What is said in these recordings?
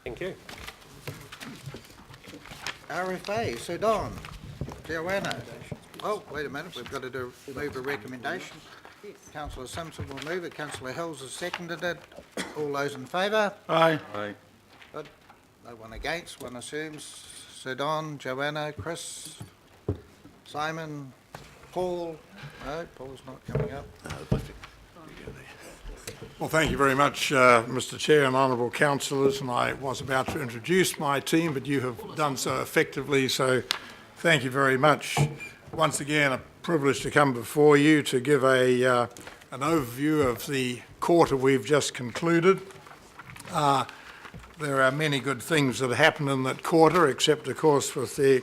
Thank you. RFA, Sudan, Joanna. Oh, wait a minute, we've got to move a recommendation. Councillor Simpson will move it, Councillor Hills has seconded it. All those in favour? Aye. Aye. Good. No one against, one assumes. Sudan, Joanna, Chris, Simon, Paul. No, Paul's not coming up. Well, thank you very much, Mr Chair and honourable councillors, and I was about to introduce my team, but you have done so effectively, so thank you very much. Once again, a privilege to come before you to give an overview of the quarter we've just concluded. There are many good things that happened in that quarter, except, of course, with the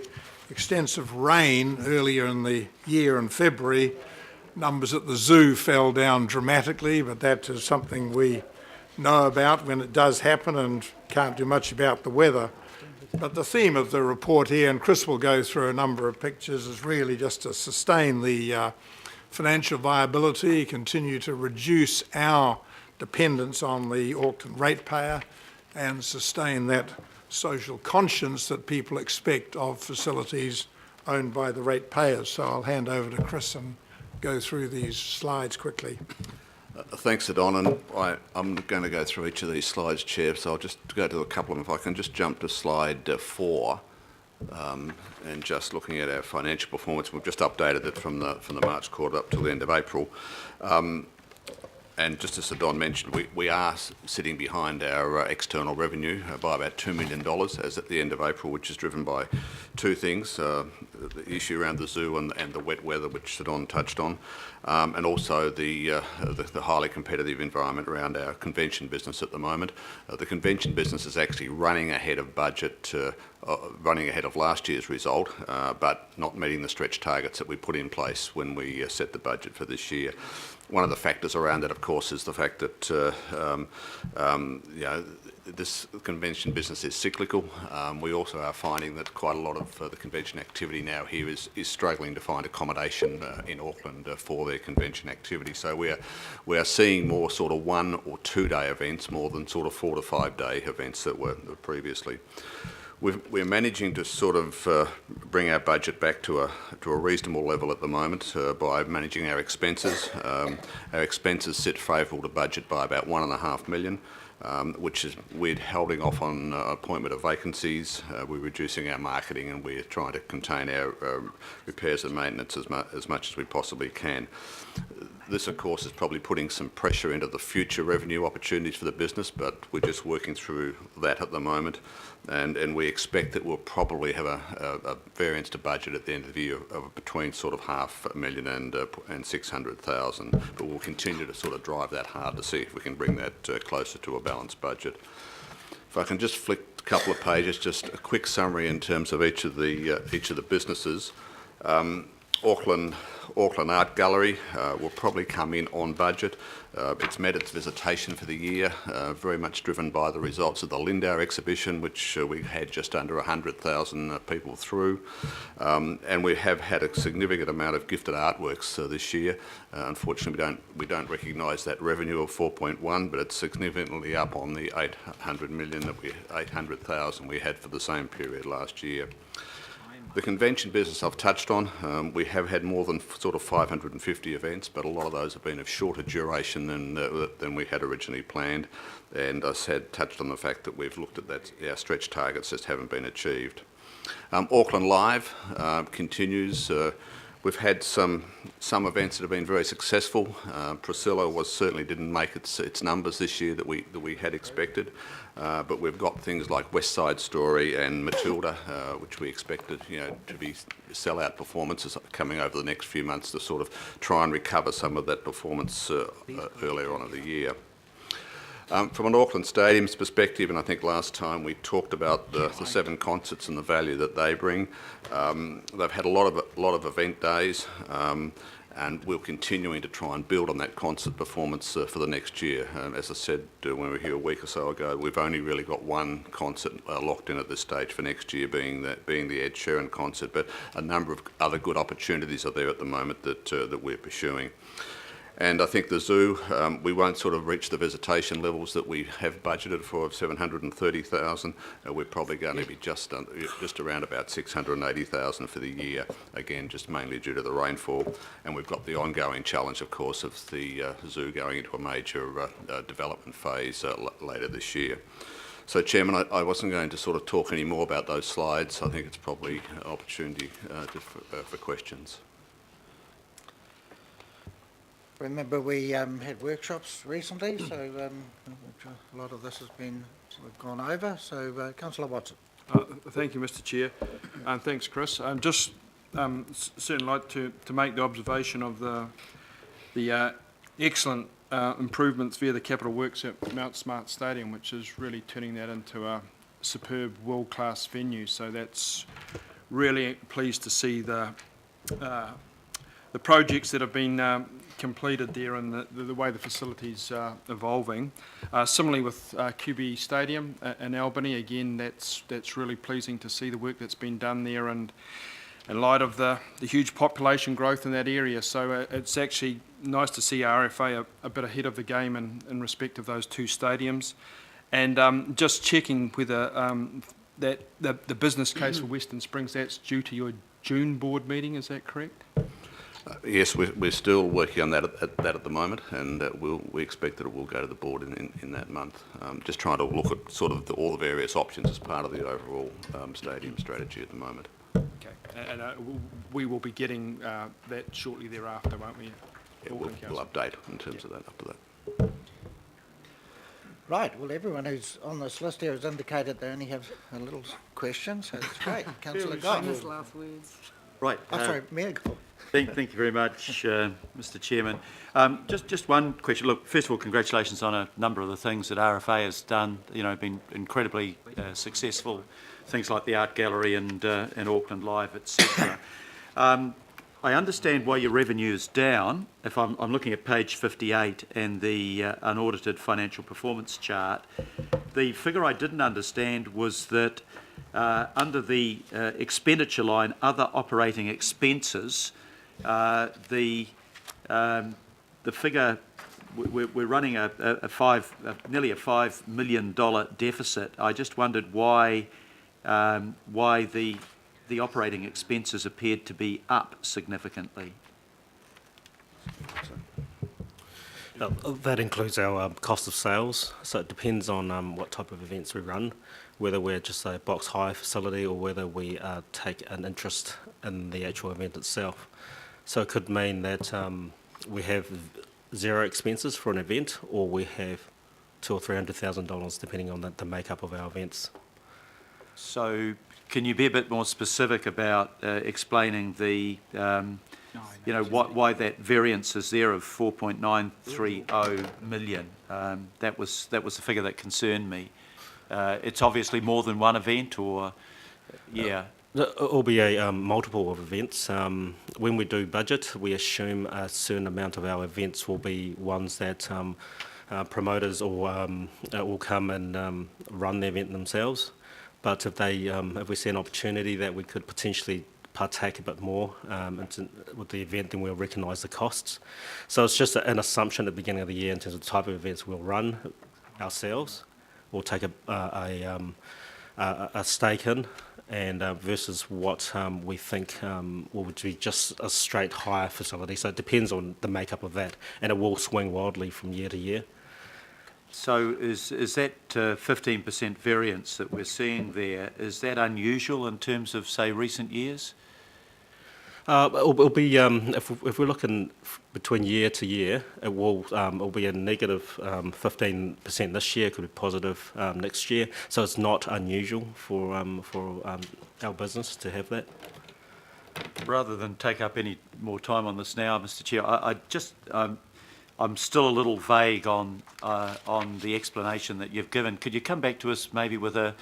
extensive rain earlier in the year in February, numbers at the zoo fell down dramatically, but that is something we know about when it does happen and can't do much about the weather. But the theme of the report here, and Chris will go through a number of pictures, is really just to sustain the financial viability, continue to reduce our dependence on the Auckland ratepayer, and sustain that social conscience that people expect of facilities owned by the ratepayers. So I'll hand over to Chris and go through these slides quickly. Thanks, Adon, and I'm going to go through each of these slides, Chair, so I'll just go to a couple of them. If I can just jump to slide 4, and just looking at our financial performance. We've just updated it from the March quarter up to the end of April. And just as Don mentioned, we are sitting behind our external revenue by about $2 million as at the end of April, which is driven by two things, the issue around the zoo and the wet weather, which Don touched on, and also the highly competitive environment around our convention business at the moment. The convention business is actually running ahead of budget, running ahead of last year's result, but not meeting the stretch targets that we put in place when we set the budget for this year. One of the factors around that, of course, is the fact that this convention business is cyclical. We also are finding that quite a lot of the convention activity now here is struggling to find accommodation in Auckland for their convention activity. So we are seeing more sort of 1 or 2 day events more than sort of 4 to 5 day events that were previously. We're managing to sort of bring our budget back to a reasonable level at the moment by managing our expenses. Our expenses sit favourable to budget by about $1.5 million, which is we're holding off on appointment of vacancies. We're reducing our marketing, and we're trying to contain our repairs and maintenance as much as we possibly can. This, of course, is probably putting some pressure into the future revenue opportunities for the business, but we're just working through that at the moment, and we expect that we'll probably have a variance to budget at the end of the year of between sort of $500,000 and $600,000, but we'll continue to sort of drive that hard to see if we can bring that closer to a balanced budget. If I can just flick a couple of pages, just a quick summary in terms of each of the businesses. Auckland Art Gallery will probably come in on budget. It's met its visitation for the year, very much driven by the results of the Lindau exhibition, which we had just under 100,000 people through. And we have had a significant amount of gifted artworks this year. Unfortunately, we don't recognise that revenue of 4.1, but it's significantly up on the 800,000 we had for the same period last year. The convention business I've touched on. We have had more than sort of 550 events, but a lot of those have been of shorter duration than we had originally planned. And I touched on the fact that we've looked at that, our stretch targets just haven't been achieved. Auckland Live continues. We've had some events that have been very successful. Priscilla certainly didn't make its numbers this year that we had expected, but we've got things like West Side Story and Matilda, which we expected, to be sell-out performances coming over the next few months to sort of try and recover some of that performance earlier on in the year. From an Auckland Stadium's perspective, and I think last time we talked about the 7 concerts and the value that they bring. They've had a lot of event days, and we're continuing to try and build on that concert performance for the next year. As I said when we were here a week or so ago, we've only really got one concert locked in at this stage for next year, being the Ed Sheeran concert, but a number of other good opportunities are there at the moment that we're pursuing. And I think the zoo, we won't sort of reach the visitation levels that we have budgeted for of 730,000. We're probably going to be just around about 680,000 for the year, again, just mainly due to the rainfall. And we've got the ongoing challenge, of course, of the zoo going into a major development phase later this year. So, Chairman, I wasn't going to sort of talk any more about those slides. I think it's probably an opportunity for questions. Remember, we had workshops recently, so a lot of this has been gone over. So, Councillor Watson. Thank you, Mr. Chair, and thanks, Chris. Just certainly like to make the observation of the excellent improvements via the capital works at Mount Smart Stadium, which is really turning that into a superb world-class venue. So that's really pleased to see the projects that have been completed there and the way the facility's evolving. Similarly with QB Stadium in Albany, again, that's really pleasing to see the work that's been done there, and in light of the huge population growth in that area. So it's actually nice to see RFA a bit ahead of the game in respect of those two stadiums. And just checking whether that the business case for Western Springs, that's due to your June board meeting, is that correct? Yes, we're still working on that at the moment, and we expect that it will go to the board in that month. Just trying to look at sort of all the various options as part of the overall stadium strategy at the moment. Okay, and we will be getting that shortly thereafter, won't we? Yeah, we'll update in terms of that after that. Right, well, everyone who's on this list here has indicated they only have a little question, so that's great. Councillor Goff. Famous last words. Right. Oh, sorry, Mayor Goff. Thank you very much, Mr. Chairman. Just one question. Look, first of all, congratulations on a number of the things that RFA has done. You know, been incredibly successful. Things like the art gallery and Auckland Live, etc. I understand why your revenue is down. If I'm looking at page 58 and the unaudited financial performance chart, the figure I didn't understand was that under the expenditure line, other operating expenses, the figure we're running nearly a $5 million deficit. I just wondered why the operating expenses appeared to be up significantly. That includes our cost of sales, so it depends on what type of events we run, whether we're just a box hire facility or whether we take an interest in the actual event itself. So it could mean that we have zero expenses for an event, or we have $200,000 or $300,000 depending on the makeup of our events. So can you be a bit more specific about explaining the why that variance is there of 4.930 million? That was the figure that concerned me. It's obviously more than one event, or yeah. It'll be a multiple of events. When we do budget, we assume a certain amount of our events will be ones that promoters will come and run the event themselves. But if we see an opportunity that we could potentially partake a bit more with the event, then we'll recognise the costs. So it's just an assumption at the beginning of the year in terms of the type of events we'll run ourselves. We'll take a stake in, and versus what we think would be just a straight hire facility. So it depends on the makeup of that, and it will swing wildly from year to year. So is that 15% variance that we're seeing there, is that unusual in terms of, say, recent years? It'll be, if we're looking between year to year, it'll be a negative 15% this year, could be positive next year. So it's not unusual for our business to have that. Rather than take up any more time on this now, Mr. Chair, I'm still a little vague on the explanation that you've given. Could you come back to us maybe with a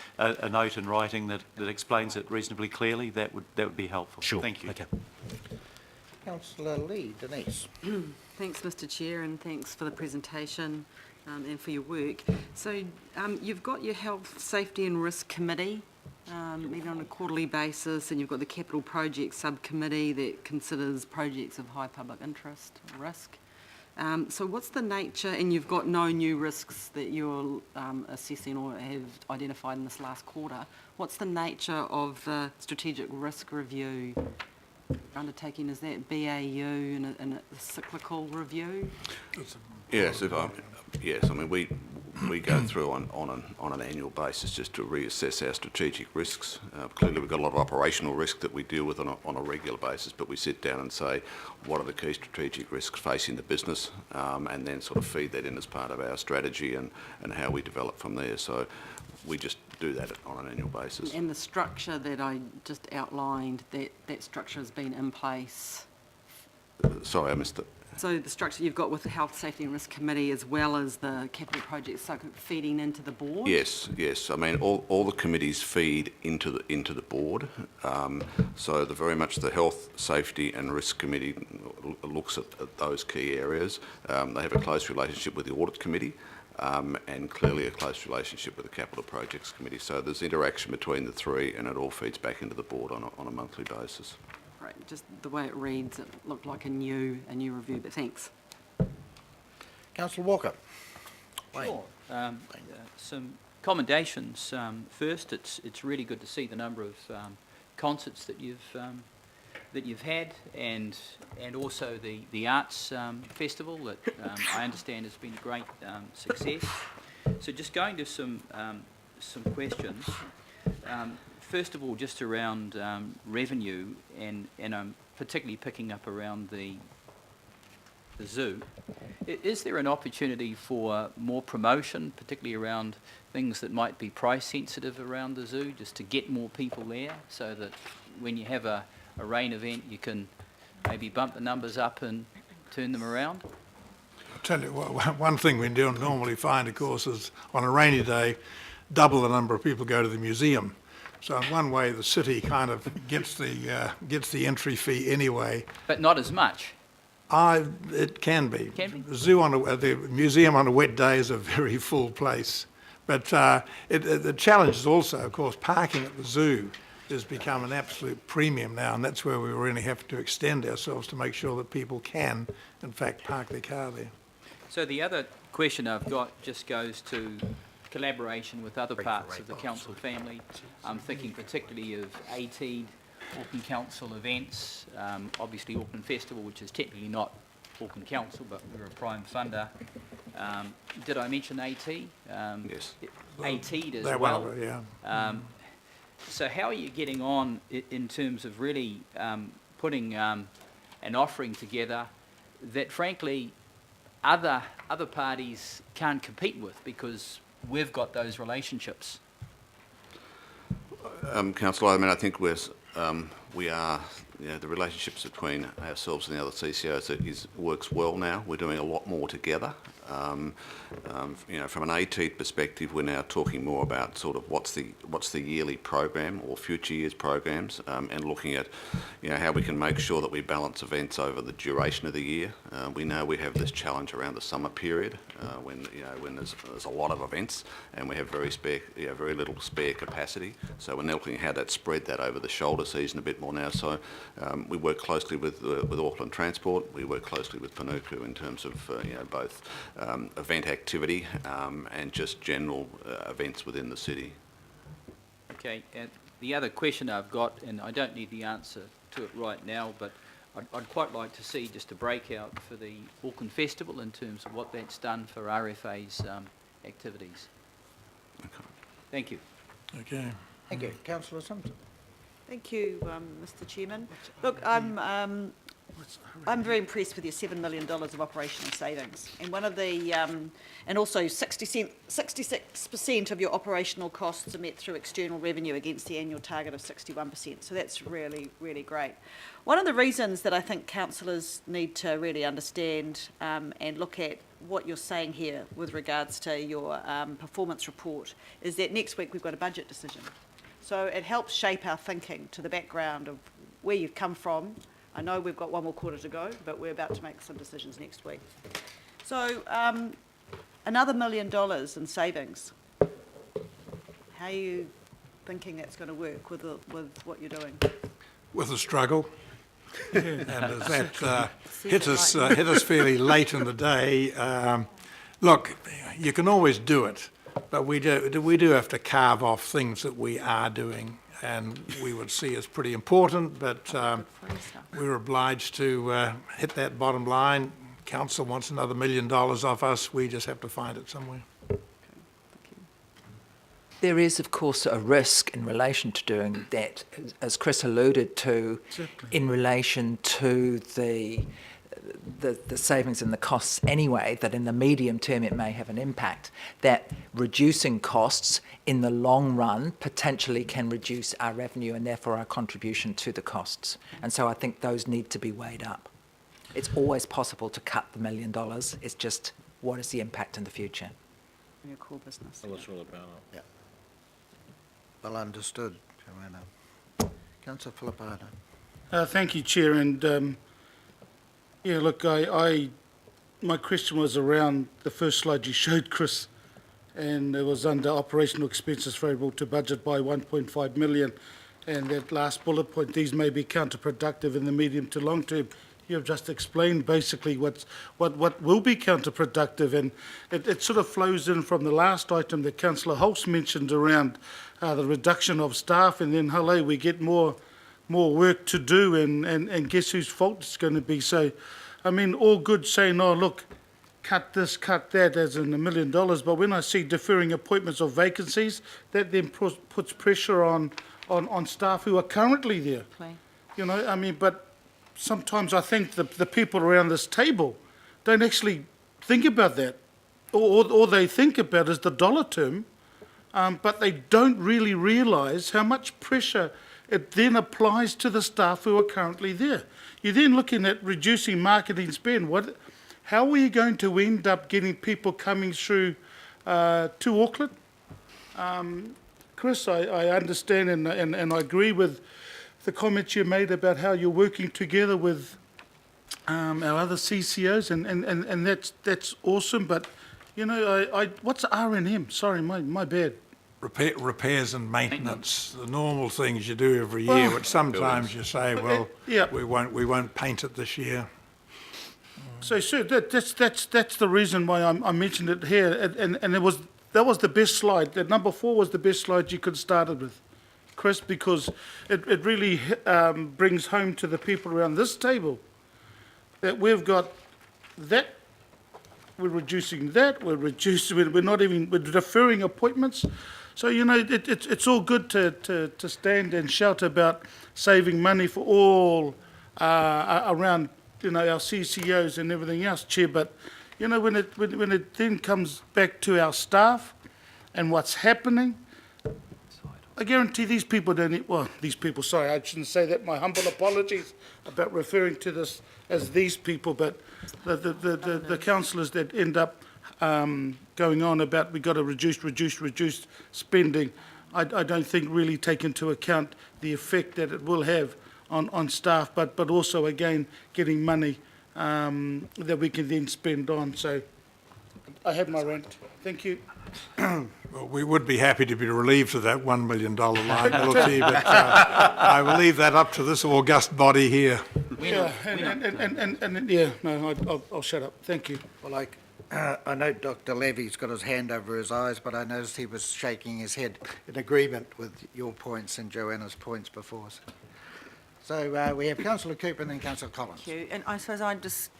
note in writing that explains it reasonably clearly? That would be helpful. Sure. Thank you. Okay. Councillor Lee, Denise. Thanks, Mr. Chair, and thanks for the presentation and for your work. So you've got your Health, Safety and Risk Committee meeting on a quarterly basis, and you've got the Capital Projects Subcommittee that considers projects of high public interest or risk. So what's the nature, and you've got no new risks that you're assessing or have identified in this last quarter, what's the nature of the strategic risk review undertaking? Is that BAU and a cyclical review? Yes, I mean, we go through on an annual basis just to reassess our strategic risks. Clearly, we've got a lot of operational risk that we deal with on a regular basis, but we sit down and say, what are the key strategic risks facing the business, and then sort of feed that in as part of our strategy and how we develop from there. So we just do that on an annual basis. And the structure that I just outlined, that structure has been in place? Sorry, I missed it. So the structure you've got with the Health, Safety and Risk Committee as well as the capital projects, so feeding into the board? Yes. I mean, all the committees feed into the board. So very much the Health, Safety and Risk Committee looks at those key areas. They have a close relationship with the Audit Committee, and clearly a close relationship with the Capital Projects Committee. So there's interaction between the three, and it all feeds back into the board on a monthly basis. Right, just the way it reads, it looked like a new review, but thanks. Councillor Walker. Sure. Some commendations. First, it's really good to see the number of concerts that you've had, and also the arts festival that I understand has been a great success. So just going to some questions. First of all, just around revenue, and I'm particularly picking up around the zoo. Is there an opportunity for more promotion, particularly around things that might be price sensitive around the zoo, just to get more people there, so that when you have a rain event, you can maybe bump the numbers up and turn them around? I'll tell you, one thing we don't normally find, of course, is on a rainy day, double the number of people go to the museum. So in one way, the city kind of gets the entry fee anyway. But not as much. It can be. Can be? The museum on a wet day is a very full place. But the challenge is also, of course, parking at the zoo has become an absolute premium now, and that's where we really have to extend ourselves to make sure that people can, in fact, park their car there. So the other question I've got just goes to collaboration with other parts of the council family. I'm thinking particularly of Auckland Council events, obviously Auckland Festival, which is technically not Auckland Council, but we're a prime funder. Did I mention AT? Yes. AT as That well. one, yeah. So how are you getting on in terms of really putting an offering together that, frankly, other parties can't compete with because we've got those relationships? Councillor, I mean, I think we are, the relationships between ourselves and the other CCOs works well now. We're doing a lot more together. From an AT perspective, we're now talking more about sort of what's the yearly program or future years programs, and looking at how we can make sure that we balance events over the duration of the year. We know we have this challenge around the summer period when there's a lot of events and we have very little spare capacity. So we're now looking at how to spread that over the shoulder season a bit more now. So we work closely with Auckland Transport. We work closely with Panuku in terms of both event activity and just general events within the city. Okay, and the other question I've got, and I don't need the answer to it right now, but I'd quite like to see just a breakout for the Auckland Festival in terms of what that's done for RFA's activities. Okay. Thank you. Okay. Thank you. Councillor Simpson. Thank you, Mr. Chairman. Look, I'm very impressed with your $7 million of operational savings, and one of the and also 66% of your operational costs are met through external revenue against the annual target of 61%. So that's really, really great. One of the reasons that I think councillors need to really understand and look at what you're saying here with regards to your performance report is that next week we've got a budget decision. So it helps shape our thinking to the background of where you've come from. I know we've got one more quarter to go, but we're about to make some decisions next week. So another $1 million in savings. How are you thinking that's going to work with what you're doing? With a struggle. And as that hit us fairly late in the day, look, you can always do it, but we do have to carve off things that we are doing and we would see as pretty important, but we're obliged to hit that bottom line. Council wants another $1 million off us. We just have to find it somewhere. There is, of course, a risk in relation to doing that, as Chris alluded to, in relation to the savings and the costs anyway, that in the medium term it may have an impact, that reducing costs in the long run potentially can reduce our revenue and therefore our contribution to the costs. And so I think those need to be weighed up. It's always possible to cut the $1 million. It's just, what is the impact in the future? Your core business. Well, it's all about it. Yeah. Well understood, Joanna. Councillor Filippino. Thank you, Chair. And yeah, look, my question was around the first slide you showed, Chris, and it was under operational expenses favourable to budget by 1.5 million. And that last bullet point, these may be counterproductive in the medium to long term. You have just explained basically what will be counterproductive, and it sort of flows in from the last item that Councillor Holtz mentioned around the reduction of staff, and then hello, we get more work to do, and guess whose fault it's going to be. So, I mean, all good saying, oh look, cut this, cut that, as in $1 million, but when I see deferring appointments of vacancies, that then puts pressure on staff who are currently there. You know, I mean, but sometimes I think the people around this table don't actually think about that. All they think about is the dollar term, but they don't really realise how much pressure it then applies to the staff who are currently there. You're then looking at reducing marketing spend. How are you going to end up getting people coming through to Auckland? Chris, I understand and I agree with the comments you made about how you're working together with our other CCOs, and that's awesome. But you know, what's R&M? Sorry, my bad. Repairs and maintenance, the normal things you do every year, which sometimes you say, well, yeah, we won't paint it this year. So that's the reason why I mentioned it here, and that was the best slide. That number 4 was the best slide you could have started with, Chris, because it really brings home to the people around this table that we've got that, we're reducing that, we're deferring appointments. So, you know, it's all good to stand and shout about saving money for all around, you know, our CCOs and everything else, Chair, but, you know, when it then comes back to our staff and what's happening, I guarantee these people sorry, I shouldn't say that, my humble apologies about referring to this as these people, but the councillors that end up going on about we've got to reduce spending, I don't think really take into account the effect that it will have on staff, but also, again, getting money that we can then spend on. So I have my rant. Thank you. Well, we would be happy to be relieved of that $1 million liability, but I will leave that up to this august body here. Yeah, and yeah, no, I'll shut up. Thank you. Well, I know Dr. Levy's got his hand over his eyes, but I noticed he was shaking his head in agreement with your points and Joanna's points before. So we have Councillor Cooper and then Councillor Collins. Thank you. And I suppose I'm just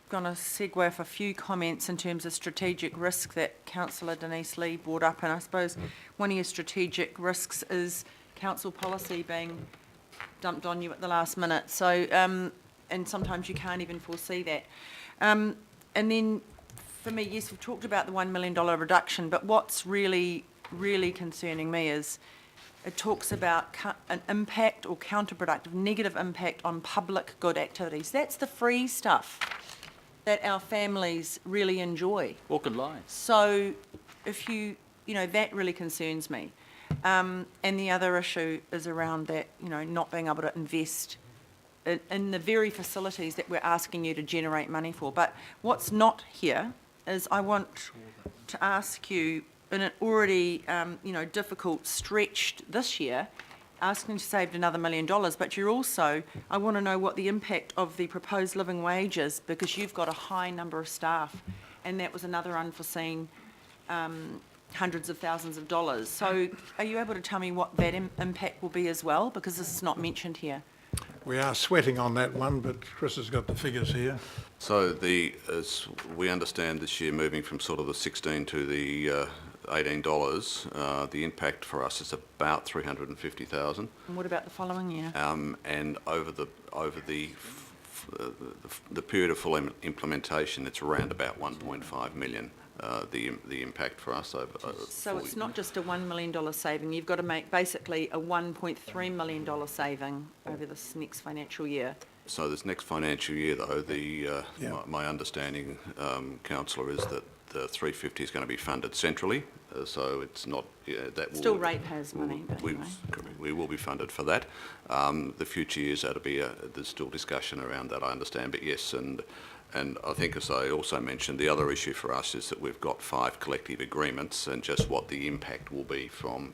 going to segue off a few comments in terms of strategic risk that Councillor Denise Lee brought up. And I suppose one of your strategic risks is council policy being dumped on you at the last minute. So, and sometimes you can't even foresee that. And then for me, yes, we've talked about the $1 million reduction, but what's really, really concerning me is it talks about an impact or counterproductive, negative impact on public good activities. That's the free stuff that our families really enjoy. Auckland Live. So if you know, that really concerns me. And the other issue is around that, you know, not being able to invest in the very facilities that we're asking you to generate money for. But what's not here is I want to ask you, in an already, you know, difficult, stretched this year, asking to save another $1 million, but you're also, I want to know what the impact of the proposed living wage is, because you've got a high number of staff, and that was another unforeseen hundreds of thousands of dollars. So are you able to tell me what that impact will be as well, because this is not mentioned here? We are sweating on that one, but Chris has got the figures here. So as we understand this year, moving from sort of the 16 to the $18, the impact for us is about 350,000. And what about the following year? And over the period of full implementation, it's around about 1.5 million. The impact for us over So it's not just a $1 million saving, you've got to make basically a $1.3 million saving over this next financial year. So this next financial year, though, my understanding, councillor, is that the 350 is going to be funded centrally, so it's not that Still ratepayers' money, but anyway. We will be funded for that. The future years, that'll be there's still discussion around that, I understand, but yes, and I think, as I also mentioned, the other issue for us is that we've got 5 collective agreements, and just what the impact will be from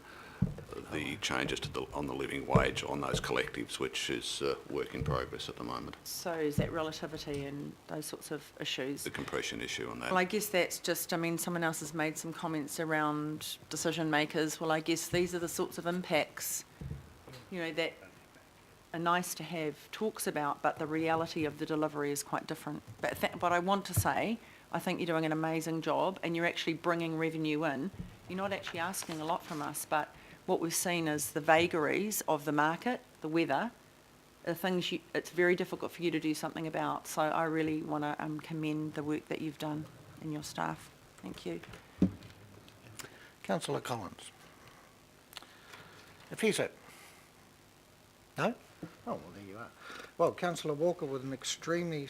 the changes on the living wage on those collectives, which is work in progress at the moment. So is that relativity and those sorts of issues? The compression issue on that. Well, I guess that's just, I mean, someone else has made some comments around decision makers. Well, I guess these are the sorts of impacts, you know, that are nice to have talks about, but the reality of the delivery is quite different. But I want to say, I think you're doing an amazing job, and you're actually bringing revenue in. You're not actually asking a lot from us, but what we've seen is the vagaries of the market, the weather, the things it's very difficult for you to do something about. So I really want to commend the work that you've done and your staff. Thank you. Councillor Collins. If he's it. No? Oh, well, there you are. Well, Councillor Walker with an extremely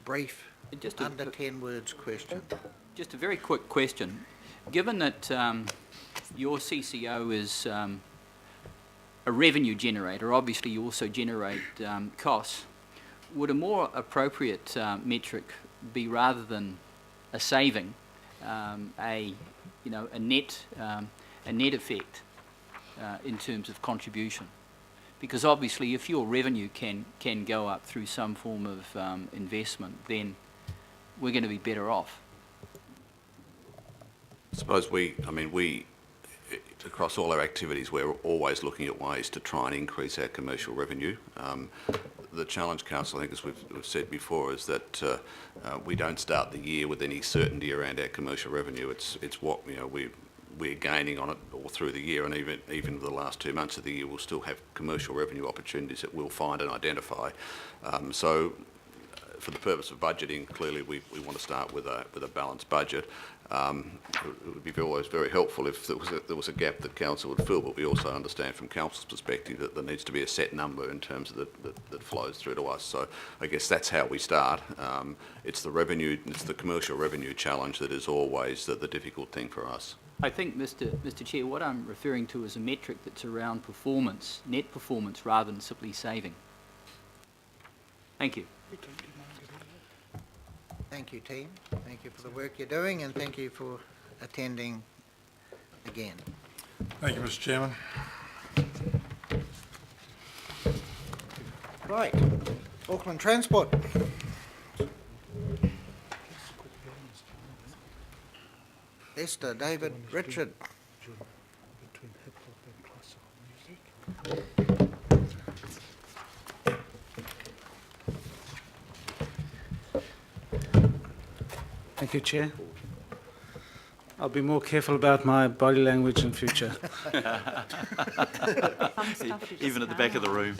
brief, under 10 words question. Just a very quick question. Given that your CCO is a revenue generator, obviously you also generate costs, would a more appropriate metric be, rather than a saving, a net effect in terms of contribution? Because obviously if your revenue can go up through some form of investment, then we're going to be better off. I suppose we, across all our activities, we're always looking at ways to try and increase our commercial revenue. The challenge, Council, I think, as we've said before, is that we don't start the year with any certainty around our commercial revenue. It's what we're gaining on it all through the year, and even the last 2 months of the year, we'll still have commercial revenue opportunities that we'll find and identify. So, for the purpose of budgeting, clearly we want to start with a balanced budget. It would be always very helpful if there was a gap that council would fill, but we also understand from council's perspective that there needs to be a set number in terms of that flows through to us. So I guess that's how we start. It's the commercial revenue challenge that is always the difficult thing for us. I think, Mr. Chair, what I'm referring to is a metric that's around performance, net performance, rather than simply saving. Thank you. Thank you, team. Thank you for the work you're doing, and thank you for attending again. Thank you, Mr. Chairman. Right, Auckland Transport. Esther, David, Richard. Thank you, Chair. I'll be more careful about my body language in future. Even at the back of the room.